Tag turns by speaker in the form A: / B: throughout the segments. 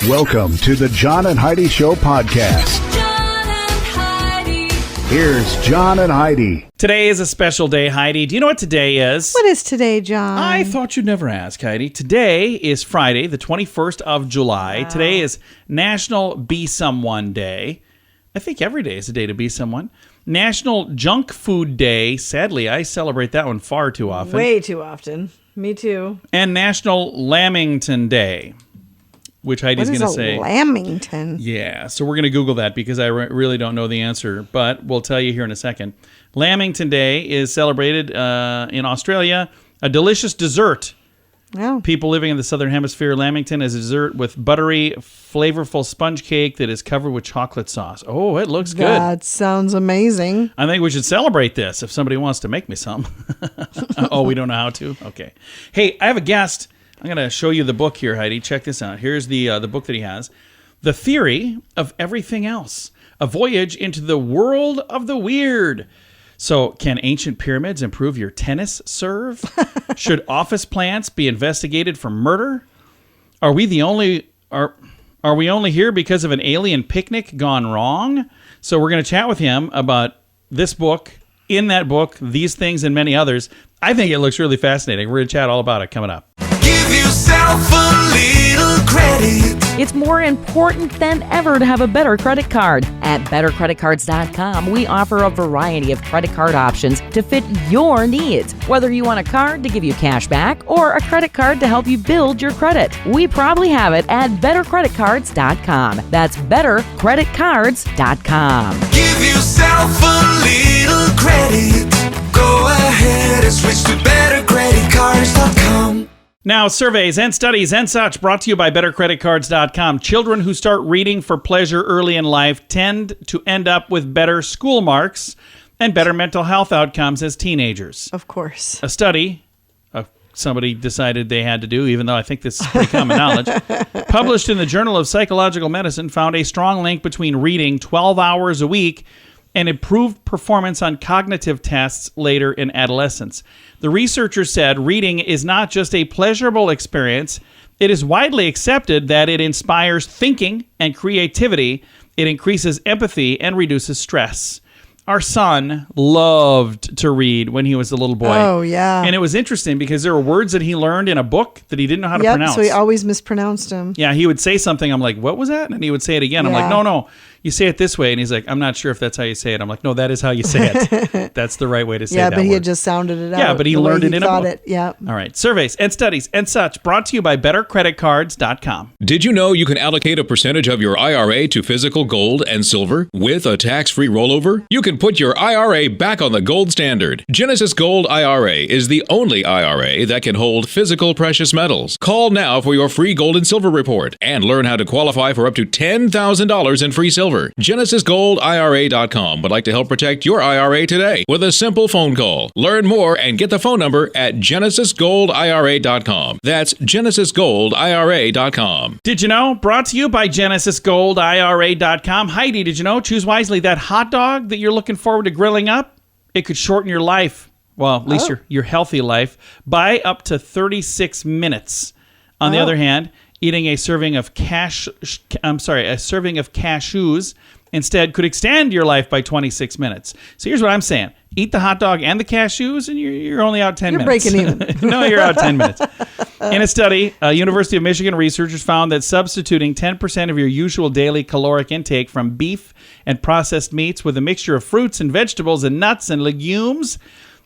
A: Welcome to the John and Heidi Show podcast.
B: John and Heidi.
A: Here's John and Heidi.
C: Today is a special day, Heidi. Do you know what today is?
D: What is today, John?
C: I thought you'd never ask, Heidi. Today is Friday, the 21st of July.
D: Wow.
C: Today is National Be Someone Day. I think every day is a day to be someone. National Junk Food Day. Sadly, I celebrate that one far too often.
D: Way too often. Me too.
C: And National Lamington Day, which Heidi's going to say.
D: Lamington?
C: Yeah, so we're going to Google that because I really don't know the answer, but we'll tell you here in a second. Lamington Day is celebrated in Australia. A delicious dessert.
D: Oh.
C: People living in the southern hemisphere, lamington is a dessert with buttery, flavorful sponge cake that is covered with chocolate sauce. Oh, it looks good.
D: That sounds amazing.
C: I think we should celebrate this if somebody wants to make me some. Oh, we don't know how to? Okay. Hey, I have a guest. I'm going to show you the book here, Heidi. Check this out. Here's the book that he has. The Theory of Everything Else. A Voyage into the World of the Weird. So, can ancient pyramids improve your tennis serve? Should office plants be investigated for murder? Are we only here because of an alien picnic gone wrong? So we're going to chat with him about this book, in that book, these things, and many others. I think it looks really fascinating. We're going to chat all about it coming up.
E: Give yourself a little credit.
F: It's more important than ever to have a better credit card. At bettercreditcards.com, we offer a variety of credit card options to fit your needs. Whether you want a card to give you cash back or a credit card to help you build your credit, we probably have it at bettercreditcards.com. That's bettercreditcards.com.
E: Give yourself a little credit. Go ahead and switch to bettercreditcards.com.
C: Now, surveys and studies and such brought to you by bettercreditcards.com. Children who start reading for pleasure early in life tend to end up with better school marks and better mental health outcomes as teenagers.
D: Of course.
C: A study somebody decided they had to do, even though I think this is pretty common knowledge, published in the Journal of Psychological Medicine, found a strong link between reading 12 hours a week and improved performance on cognitive tests later in adolescence. The researchers said reading is not just a pleasurable experience. It is widely accepted that it inspires thinking and creativity. It increases empathy and reduces stress. Our son loved to read when he was a little boy.
D: Oh, yeah.
C: And it was interesting because there were words that he learned in a book that he didn't know how to pronounce.
D: So he always mispronounced them.
C: Yeah, he would say something. I'm like, what was that? And he would say it again. I'm like, no, you say it this way. And he's like, I'm not sure if that's how you say it. I'm like, no, that is how you say it. That's the right way to say that
D: Yeah, but he
C: word.
D: had just sounded it out.
C: Yeah, but he learned it in a book.
D: It. Yeah.
C: All right. Surveys and studies and such brought to you by bettercreditcards.com.
G: Did you know you can allocate a percentage of your IRA to physical gold and silver with a tax-free rollover? You can put your IRA back on the gold standard. Genesis Gold IRA is the only IRA that can hold physical precious metals. Call now for your free gold and silver report and learn how to qualify for up to $10,000 in free silver. GenesisGoldIRA.com would like to help protect your IRA today with a simple phone call. Learn more and get the phone number at GenesisGoldIRA.com. That's GenesisGoldIRA.com.
C: Did you know? Brought to you by GenesisGoldIRA.com. Heidi, did you know? Choose wisely. That hot dog that you're looking forward to grilling up, it could shorten your life. Well, at least your healthy life by up to 36 minutes. On the other hand, eating a serving of cashews instead could extend your life by 26 minutes. So here's what I'm saying. Eat the hot dog and the cashews, and you're only out 10 minutes.
D: You're breaking even.
C: No, you're out 10 minutes. In a study, University of Michigan researchers found that substituting 10% of your usual daily caloric intake from beef and processed meats with a mixture of fruits and vegetables and nuts and legumes,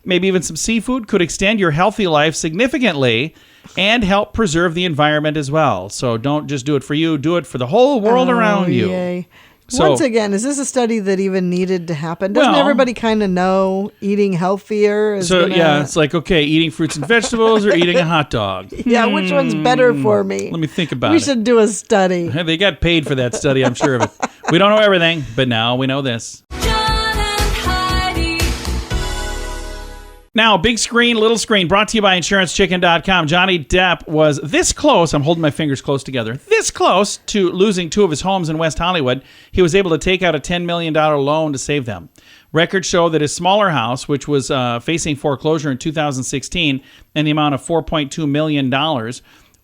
C: maybe even some seafood, could extend your healthy life significantly and help preserve the environment as well. So don't just do it for you, do it for the whole world around you.
D: Yay.
C: So,
D: once again, is this a study that even needed to happen? Doesn't everybody kind of know eating healthier is
C: it's like, okay, eating fruits and vegetables or eating a hot dog.
D: Yeah, which one's better for me?
C: Let me think about it.
D: We should do a study.
C: They got paid for that study, I'm sure of it. We don't know everything, but now we know this.
B: John and Heidi.
C: Now, big screen, little screen, brought to you by InsuranceChicken.com. Johnny Depp was this close, I'm holding my fingers close together, this close to losing two of his homes in West Hollywood. He was able to take out a $10 million loan to save them. Records show that his smaller house, which was facing foreclosure in 2016 in the amount of $4.2 million,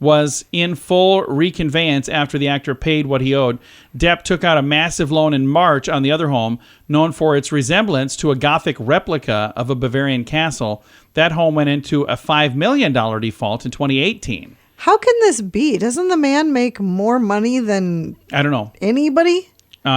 C: was in full reconveyance after the actor paid what he owed. Depp took out a massive loan in March on the other home, known for its resemblance to a Gothic replica of a Bavarian castle. That home went into a $5 million default in 2018.
D: How can this be? Doesn't the man make more money than
C: I don't know.
D: anybody?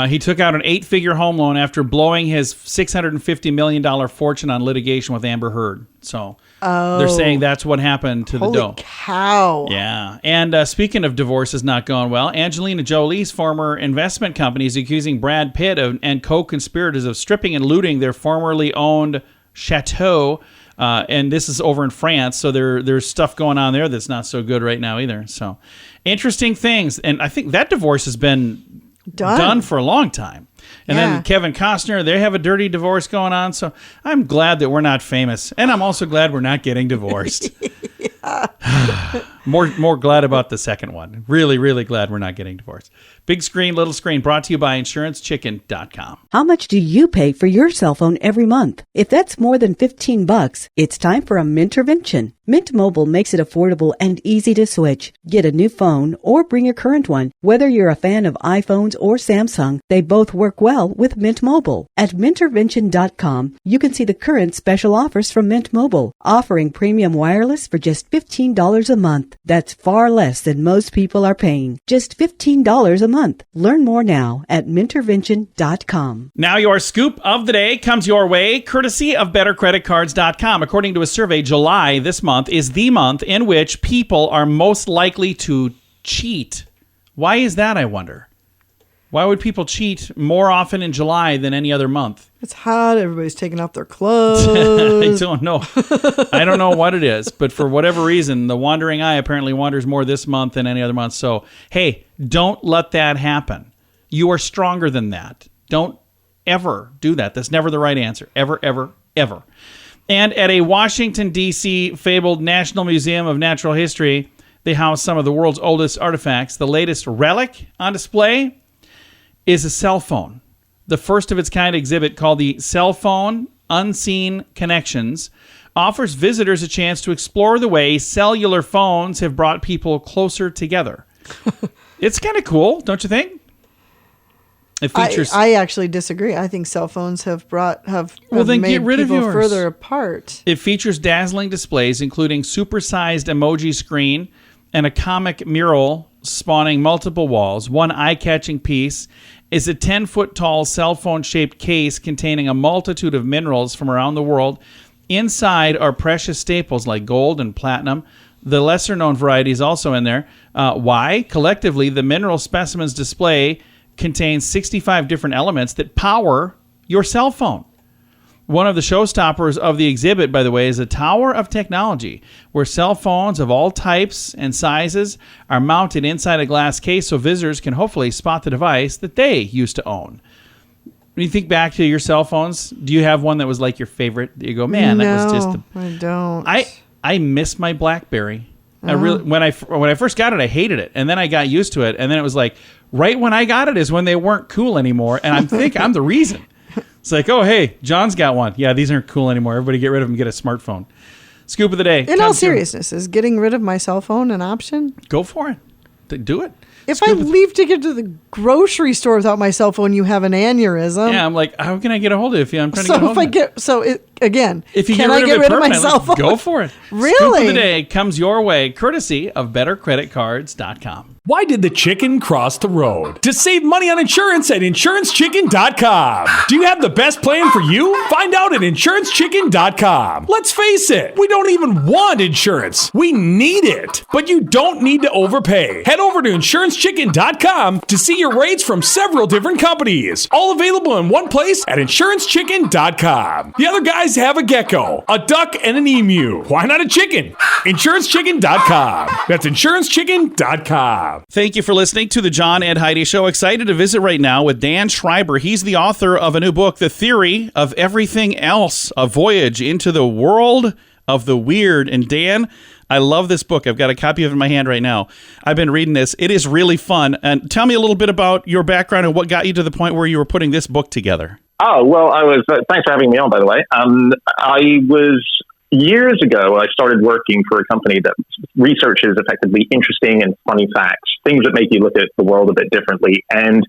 C: He took out an 8-figure home loan after blowing his $650 million fortune on litigation with Amber Heard. So they're saying that's what happened to the
D: Holy
C: dough.
D: cow.
C: Yeah. And speaking of divorces not going well, Angelina Jolie's former investment company is accusing Brad Pitt and co-conspirators of stripping and looting their formerly owned chateau. And this is over in France, so there's stuff going on there that's not so good right now either. So interesting things. And I think that divorce has been done for a long time. And then Kevin Costner, they have a dirty divorce going on. So I'm glad that we're not famous. And I'm also glad we're not getting divorced. More glad about the second one. Really, really glad we're not getting divorced. Big screen, little screen, brought to you by InsuranceChicken.com.
H: How much do you pay for your cell phone every month? If that's more than $15, it's time for a Mintervention. Mint Mobile makes it affordable and easy to switch. Get a new phone or bring your current one. Whether you're a fan of iPhones or Samsung, they both work well with Mint Mobile. At Mintervention.com, you can see the current special offers from Mint Mobile, offering premium wireless for just $15 a month. That's far less than most people are paying. Just $15 a month. Learn more now at Mintervention.com.
C: Now your scoop of the day comes your way courtesy of BetterCreditCards.com. According to a survey, July this month is the month in which people are most likely to cheat. Why is that, I wonder? Why would people cheat more often in July than any other month?
D: It's hot. Everybody's taking off their clothes.
C: I don't know. I don't know what it is, but for whatever reason, the wandering eye apparently wanders more this month than any other month. So, hey, don't let that happen. You are stronger than that. Don't ever do that. That's never the right answer. Ever, ever, ever. And at a Washington, D.C. fabled National Museum of Natural History, they house some of the world's oldest artifacts. The latest relic on display is a cell phone. The first of its kind exhibit, called the Cell Phone Unseen Connections, offers visitors a chance to explore the way cellular phones have brought people closer together. It's kind of cool, don't you think? It features.
D: I actually disagree. I think cell phones have
C: then
D: made
C: get rid of
D: people
C: yours.
D: further apart.
C: It features dazzling displays, including supersized emoji screen and a comic mural spawning multiple walls. One eye-catching piece is a 10-foot-tall cell phone-shaped case containing a multitude of minerals from around the world. Inside are precious staples like gold and platinum. The lesser-known variety is also in there. Why? Collectively, the mineral specimens display contains 65 different elements that power your cell phone. One of the showstoppers of the exhibit, by the way, is a tower of technology where cell phones of all types and sizes are mounted inside a glass case so visitors can hopefully spot the device that they used to own. When you think back to your cell phones, do you have one that was like your favorite? That you go, man, that was just
D: I don't.
C: I miss my BlackBerry. I really, when I first got it, I hated it, and then I got used to it, and then it was like right when I got it is when they weren't cool anymore, and I think I'm the reason. It's like, oh, hey, John's got one. Yeah, these aren't cool anymore. Everybody get rid of them, get a smartphone. Scoop of the day.
D: In all seriousness, is getting rid of my cell phone an option?
C: Go for it. Do it.
D: If I leave to get to the grocery store without my cell phone, you have an aneurysm.
C: Yeah, I'm like, how can I get a hold of it? I'm trying to get a hold of it.
D: If you
C: can
D: get rid of my cell phone?
C: Go for it.
D: Really?
C: Scoop of the day comes your way, courtesy of BetterCreditCards.com.
I: Why did the chicken cross the road? To save money on insurance at InsuranceChicken.com. Do you have the best plan for you? Find out at InsuranceChicken.com. Let's face it, we don't even want insurance. We need it. But you don't need to overpay. Head over to InsuranceChicken.com to see your rates from several different companies. All available in one place at InsuranceChicken.com. The other guys have a gecko, a duck, and an emu. Why not a chicken? InsuranceChicken.com. That's InsuranceChicken.com.
C: Thank you for listening to the John and Heidi Show. Excited to visit right now with Dan Schreiber. He's the author of a new book, The Theory of Everything Else, A Voyage into the World of the Weird. And Dan, I love this book. I've got a copy of it in my hand right now. I've been reading this. It is really fun. And tell me a little bit about your background and what got you to the point where you were putting this book together.
J: Oh, well, thanks for having me on, by the way. I was years ago, I started working for a company that researches effectively interesting and funny facts, things that make you look at the world a bit differently. And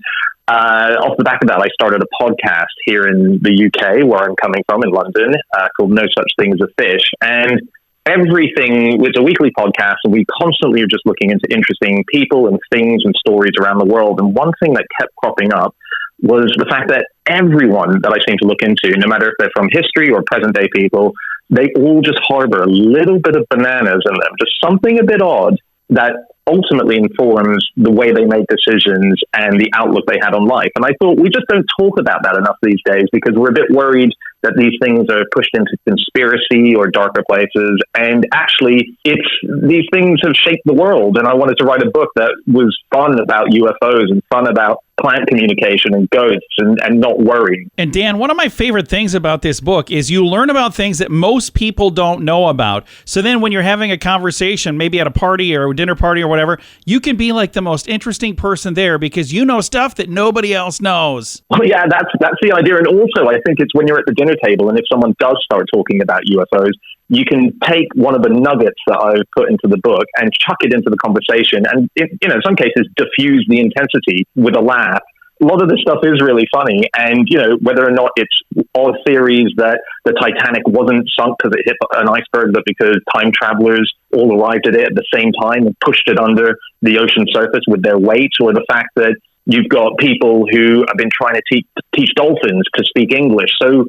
J: off the back of that, I started a podcast here in the UK, where I'm coming from in London, called No Such Thing as a Fish. And everything, it's a weekly podcast, and we constantly are just looking into interesting people and things and stories around the world. And one thing that kept cropping up was the fact that everyone that I seem to look into, no matter if they're from history or present day people, they all just harbor a little bit of bananas in them, just something a bit odd that ultimately informs the way they make decisions and the outlook they had on life. And I thought we just don't talk about that enough these days, because we're a bit worried that these things are pushed into conspiracy or darker places. And actually, these things have shaped the world. And I wanted to write a book that was fun about UFOs and fun about plant communication and ghosts and not worrying.
C: And Dan, one of my favorite things about this book is you learn about things that most people don't know about. So then when you're having a conversation, maybe at a party or a dinner party or whatever, you can be like the most interesting person there because you know stuff that nobody else knows.
J: Well, yeah, that's the idea. And also, I think it's when you're at the dinner table and if someone does start talking about UFOs, you can take one of the nuggets that I've put into the book and chuck it into the conversation and, in some cases, diffuse the intensity with a laugh. A lot of this stuff is really funny. And, whether or not it's all theories that the Titanic wasn't sunk because it hit an iceberg, but because time travelers all arrived at it at the same time and pushed it under the ocean surface with their weight, or the fact that you've got people who have been trying to teach dolphins to speak English so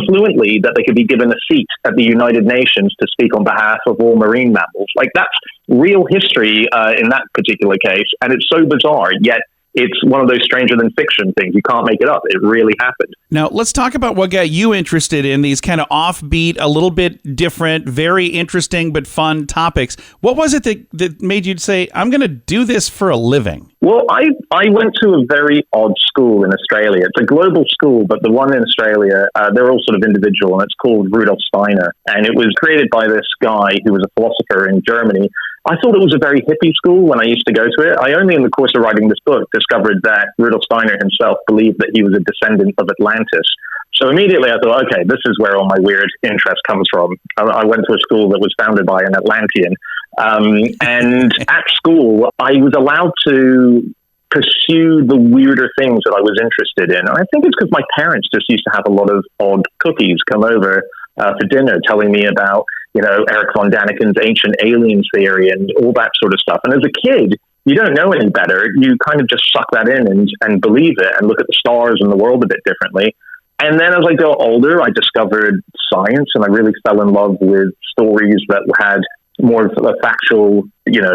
J: fluently that they could be given a seat at the United Nations to speak on behalf of all marine mammals. Like, that's real history in that particular case. And it's so bizarre, yet it's one of those stranger than fiction things. You can't make it up. It really happened.
C: Now, let's talk about what got you interested in these kind of offbeat, a little bit different, very interesting but fun topics. What was it that made you say, I'm going to do this for a living?
J: Well, I went to a very odd school in Australia. It's a global school, but the one in Australia, they're all sort of individual, and it's called Rudolf Steiner. And it was created by this guy who was a philosopher in Germany. I thought it was a very hippie school when I used to go to it. I only in the course of writing this book discovered that Rudolf Steiner himself believed that he was a descendant of Atlantis. So immediately I thought, okay, this is where all my weird interest comes from. I went to a school that was founded by an Atlantean. And at school, I was allowed to pursue the weirder things that I was interested in. And I think it's because my parents just used to have a lot of odd cookies come over for dinner telling me about, Eric von Daniken's ancient aliens theory and all that sort of stuff. And as a kid, you don't know any better. You kind of just suck that in and believe it and look at the stars and the world a bit differently. And then as I got older, I discovered science, and I really fell in love with stories that had more of a factual,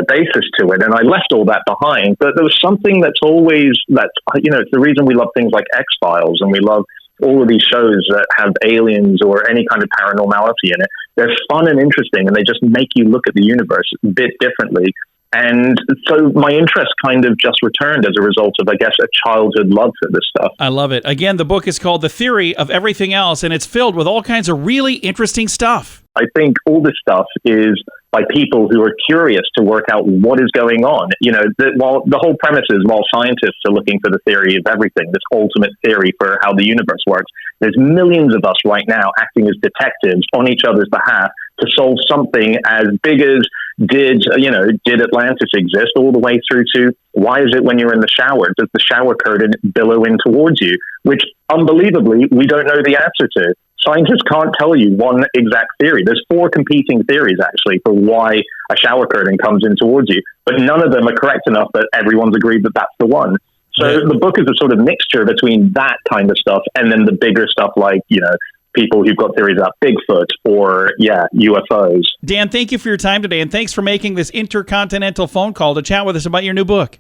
J: basis to it. And I left all that behind. But there was something it's the reason we love things like X-Files, and we love all of these shows that have aliens or any kind of paranormality in it. They're fun and interesting, and they just make you look at the universe a bit differently. And so my interest kind of just returned as a result of, I guess, a childhood love for this stuff.
C: I love it. Again, the book is called The Theory of Everything Else, and it's filled with all kinds of really interesting stuff.
J: I think all this stuff is by people who are curious to work out what is going on. While the whole premise is, while scientists are looking for the theory of everything, this ultimate theory for how the universe works, there's millions of us right now acting as detectives on each other's behalf to solve something as big as did Atlantis exist, all the way through to why is it when you're in the shower, does the shower curtain billow in towards you, which unbelievably we don't know the answer to. Scientists can't tell you one exact theory. There's 4 competing theories, actually, for why a shower curtain comes in towards you, but none of them are correct enough that everyone's agreed that that's the one. So the book is a sort of mixture between that kind of stuff and then the bigger stuff like, people who've got theories about Bigfoot or, UFOs.
C: Dan, thank you for your time today, and thanks for making this intercontinental phone call to chat with us about your new book.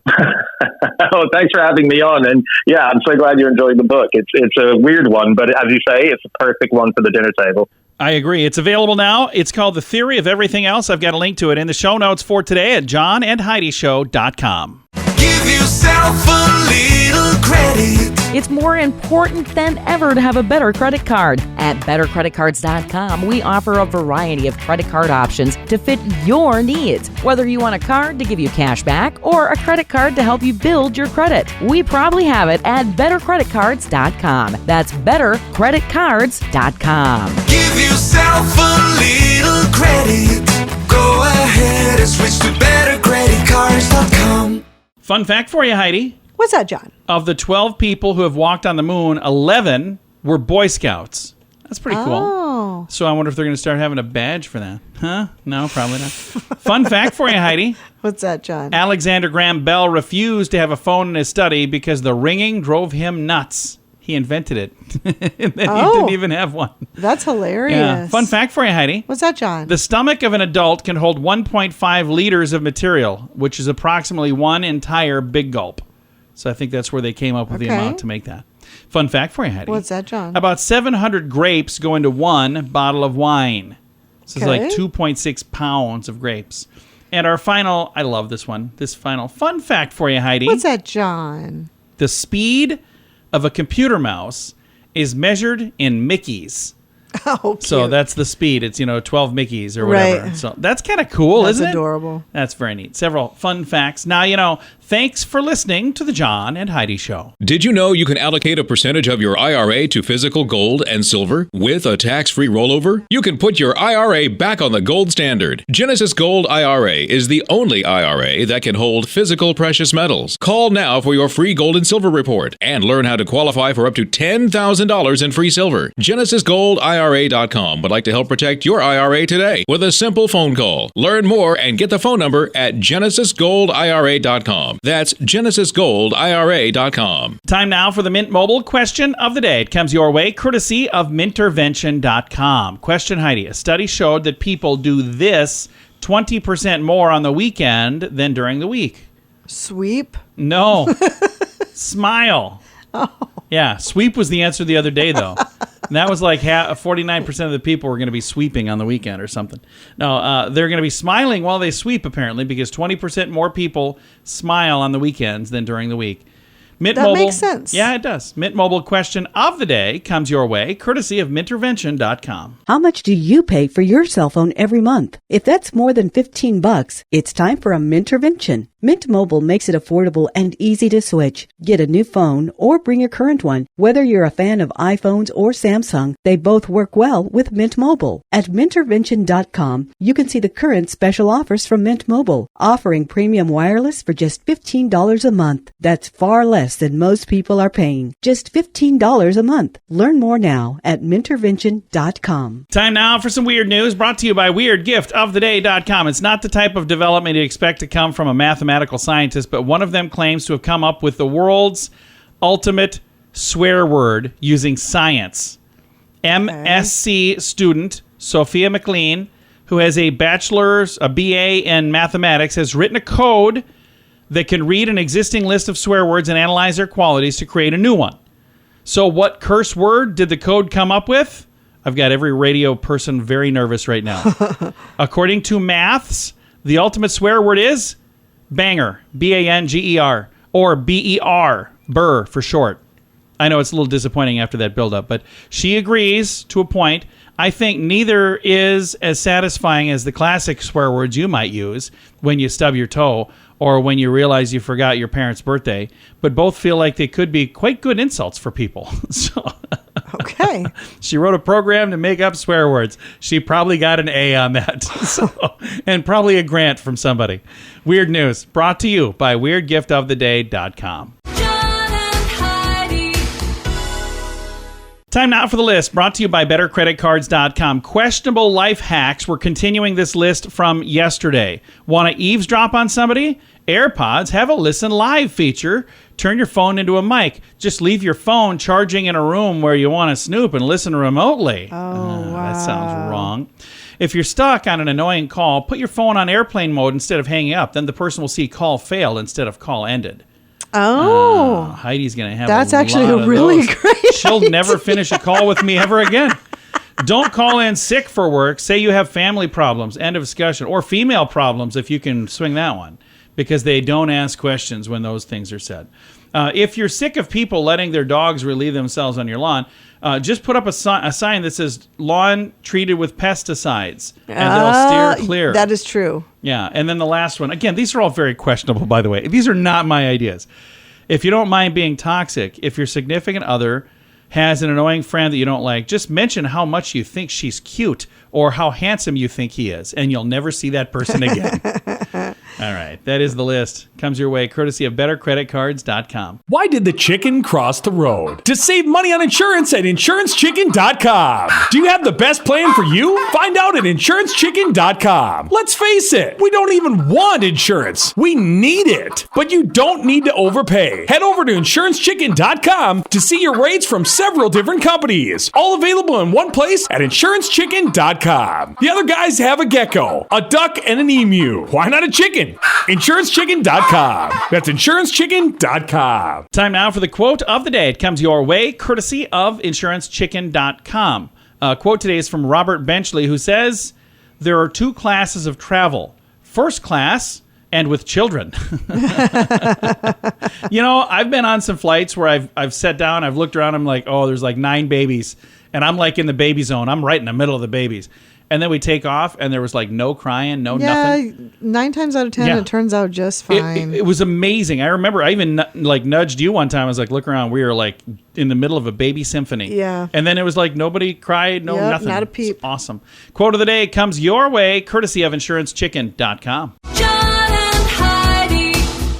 J: Oh, thanks for having me on. And I'm so glad you're enjoying the book. It's a weird one, but as you say, it's a perfect one for the dinner table.
C: I agree. It's available now. It's called The Theory of Everything Else. I've got a link to it in the show notes for today at johnandheidishow.com.
E: Give yourself a little credit.
F: It's more important than ever to have a better credit card. At bettercreditcards.com, we offer a variety of credit card options to fit your needs. Whether you want a card to give you cash back or a credit card to help you build your credit, we probably have it at bettercreditcards.com. That's bettercreditcards.com.
E: Give yourself a little credit. Go ahead and switch to bettercreditcards.com.
C: Fun fact for you, Heidi.
D: What's that, John?
C: Of the 12 people who have walked on the moon, 11 were Boy Scouts. That's pretty cool.
D: Oh.
C: So I wonder if they're going to start having a badge for that. Huh? No, probably not. Fun fact for you, Heidi.
D: What's that, John?
C: Alexander Graham Bell refused to have a phone in his study because the ringing drove him nuts. He invented it. And then he didn't even have one.
D: That's hilarious.
C: Yeah. Fun fact for you, Heidi.
D: What's that, John?
C: The stomach of an adult can hold 1.5 liters of material, which is approximately one entire big gulp. So I think that's where they came up with the amount to make that. Fun fact for you, Heidi.
D: What's that, John?
C: About 700 grapes go into one bottle of wine. So it's like 2.6 pounds of grapes. And our final, I love this one, this final fun fact for you, Heidi.
D: What's that, John?
C: The speed of a computer mouse is measured in Mickeys.
D: Oh, cute.
C: So that's the speed. It's, 12 Mickeys or whatever.
D: Right.
C: So that's kind of cool,
D: That's
C: isn't it?
D: adorable.
C: That's very neat. Several fun facts. Now, thanks for listening to the John and Heidi Show.
G: Did you know you can allocate a percentage of your IRA to physical gold and silver with a tax-free rollover? You can put your IRA back on the gold standard. Genesis Gold IRA is the only IRA that can hold physical precious metals. Call now for your free gold and silver report and learn how to qualify for up to $10,000 in free silver. GenesisGoldIRA.com would like to help protect your IRA today with a simple phone call. Learn more and get the phone number at GenesisGoldIRA.com. That's GenesisGoldIRA.com.
C: Time now for the Mint Mobile question of the day. It comes your way courtesy of Mintervention.com. Question, Heidi. A study showed that people do this 20% more on the weekend than during the week.
D: Sweep?
C: No. Smile. Oh. Yeah, sweep was the answer the other day, though. And that was like 49% of the people were going to be sweeping on the weekend or something. No, they're going to be smiling while they sweep, apparently, because 20% more people smile on the weekends than during the week. Mint
D: That
C: Mobile,
D: makes sense.
C: Yeah, it does. Mint Mobile question of the day comes your way, courtesy of Mintervention.com.
H: How much do you pay for your cell phone every month? If that's more than $15, it's time for a Mintervention. Mint Mobile makes it affordable and easy to switch. Get a new phone or bring your current one. Whether you're a fan of iPhones or Samsung, they both work well with Mint Mobile. At Mintervention.com, you can see the current special offers from Mint Mobile, offering premium wireless for just $15 a month. That's far less than most people are paying. Just $15 a month. Learn more now at Mintervention.com.
C: Time now for some weird news brought to you by WeirdGiftOfTheDay.com. It's not the type of development you'd expect to come from a mathematical scientist, but one of them claims to have come up with the world's ultimate swear word using science. MSc student Sophia McLean, who has a BA in mathematics, has written a code that can read an existing list of swear words and analyze their qualities to create a new one. So what curse word did the code come up with? I've got every radio person very nervous right now. According to Maths, the ultimate swear word is banger, B-A-N-G-E-R, or B-E-R, burr for short. I know it's a little disappointing after that build-up, but she agrees to a point. I think neither is as satisfying as the classic swear words you might use when you stub your toe or when you realize you forgot your parents' birthday, but both feel like they could be quite good insults for people. So
D: Okay.
C: she wrote a program to make up swear words. She probably got an A on that. And probably a grant from somebody. Weird news brought to you by WeirdGiftOfTheDay.com.
B: John and Heidi.
C: Time now for the list brought to you by BetterCreditCards.com. Questionable life hacks. We're continuing this list from yesterday. Want to eavesdrop on somebody? AirPods have a listen live feature. Turn your phone into a mic. Just leave your phone charging in a room where you want to snoop and listen remotely.
D: Oh, wow.
C: That sounds wrong. If you're stuck on an annoying call, put your phone on airplane mode instead of hanging up. Then the person will see call failed instead of call ended.
D: Oh.
C: Heidi's going to have
D: That's
C: a
D: actually
C: lot
D: a
C: of
D: really
C: those.
D: great
C: She'll
D: idea.
C: never finish a call with me ever again. Don't call in sick for work. Say you have family problems. End of discussion. Or female problems if you can swing that one. because they don't ask questions when those things are said. If you're sick of people letting their dogs relieve themselves on your lawn, just put up a sign that says lawn treated with pesticides, and they'll steer clear.
D: That is true.
C: Yeah, and then the last one. Again, these are all very questionable, by the way. These are not my ideas. If you don't mind being toxic, if your significant other has an annoying friend that you don't like, just mention how much you think she's cute or how handsome you think he is, and you'll never see that person again. All right, that is the list. Comes your way courtesy of bettercreditcards.com.
I: Why did the chicken cross the road? To save money on insurance at insurancechicken.com. Do you have the best plan for you? Find out at insurancechicken.com. Let's face it, we don't even want insurance. We need it. But you don't need to overpay. Head over to insurancechicken.com to see your rates from several different companies. All available in one place at insurancechicken.com. The other guys have a gecko, a duck, and an emu. Why not a chicken? InsuranceChicken.com. That's InsuranceChicken.com.
C: Time now for the quote of the day. It comes your way courtesy of InsuranceChicken.com. Quote today is from Robert Benchley, who says, "There are two classes of travel. First class and with children." You know, I've been on some flights where I've sat down, I've looked around, I'm like, oh, there's like 9 babies. And I'm like in the baby zone. I'm right in the middle of the babies. And then we take off, and there was like no crying, nothing.
D: Yeah, 9 times out of 10, it turns out just fine.
C: It was amazing. I remember I even like nudged you one time. I was like, look around. We were like in the middle of a baby symphony.
D: Yeah.
C: And then it was like nobody cried, nothing.
D: Not a peep.
C: It's awesome. Quote of the day comes your way courtesy of InsuranceChicken.com.
B: John and Heidi.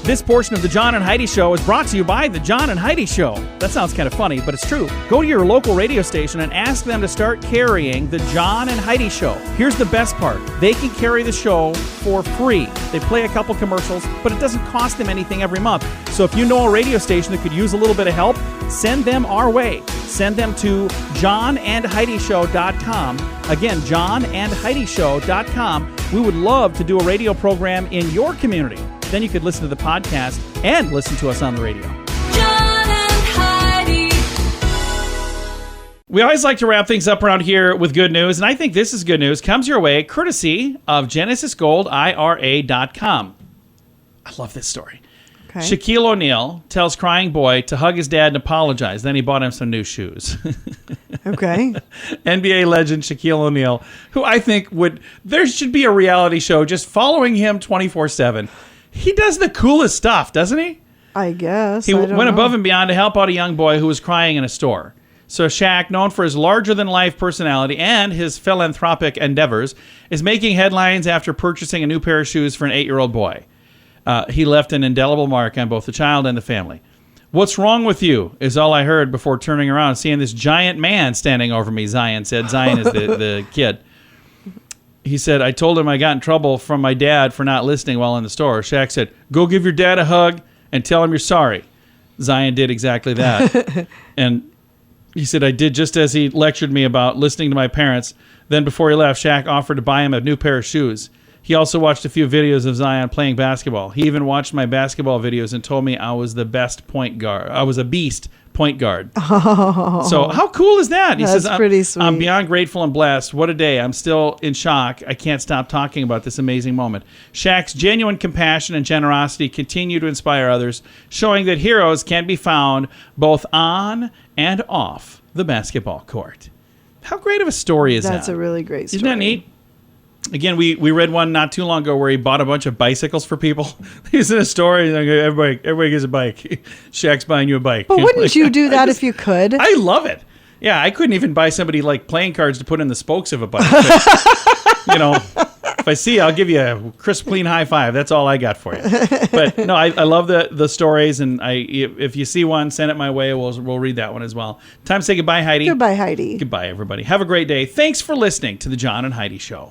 C: This portion of the John and Heidi Show is brought to you by the John and Heidi Show. That sounds kind of funny, but it's true. Go to your local radio station and ask them to start carrying the John and Heidi Show. Here's the best part. They can carry the show for free. They play a couple commercials, but it doesn't cost them anything every month. So if you know a radio station that could use a little bit of help, send them our way. Send them to johnandheidishow.com. Again, johnandheidishow.com. We would love to do a radio program in your community. Then you could listen to the podcast and listen to us on the radio.
B: John and Heidi.
C: We always like to wrap things up around here with good news, and I think this is good news. Comes your way courtesy of GenesisGoldIRA.com. I love this story.
D: Okay.
C: Shaquille O'Neal tells crying boy to hug his dad and apologize. Then he bought him some new shoes.
D: Okay.
C: NBA legend Shaquille O'Neal, who I think there should be a reality show just following him 24/7. He does the coolest stuff, doesn't he?
D: I guess.
C: He went above and beyond to help out a young boy who was crying in a store. So Shaq, known for his larger-than-life personality and his philanthropic endeavors, is making headlines after purchasing a new pair of shoes for an 8-year-old boy. He left an indelible mark on both the child and the family. "What's wrong with you?" is all I heard before turning around, seeing this giant man standing over me, Zion said. Zion is the kid. He said, "I told him I got in trouble from my dad for not listening while in the store." Shaq said, "Go give your dad a hug and tell him you're sorry." Zion did exactly that. And he said, "I did just as he lectured me about listening to my parents." Then before he left, Shaq offered to buy him a new pair of shoes. He also watched a few videos of Zion playing basketball. He even watched my basketball videos and told me I was the best point guard. I was a beast point guard. Oh. So how cool is that? He
D: That's pretty sweet.
C: I'm beyond grateful and blessed. What a day. I'm still in shock. I can't stop talking about this amazing moment. Shaq's genuine compassion and generosity continue to inspire others, showing that heroes can be found both on and off the basketball court. How great of a story is that?
D: That's a really great story.
C: Isn't that neat? Again, we read one not too long ago where he bought a bunch of bicycles for people. He's in a story, like, everybody gets a bike. Shaq's buying you a bike.
D: But wouldn't you do that if you could?
C: I love it. Yeah, I couldn't even buy somebody like playing cards to put in the spokes of a bike. But, if I see you, I'll give you a crisp, clean high five. That's all I got for you. But no, I love the stories, and if you see one, send it my way. We'll read that one as well. Time to say goodbye, Heidi.
D: Goodbye, Heidi.
C: Goodbye, everybody. Have a great day. Thanks for listening to the John and Heidi Show.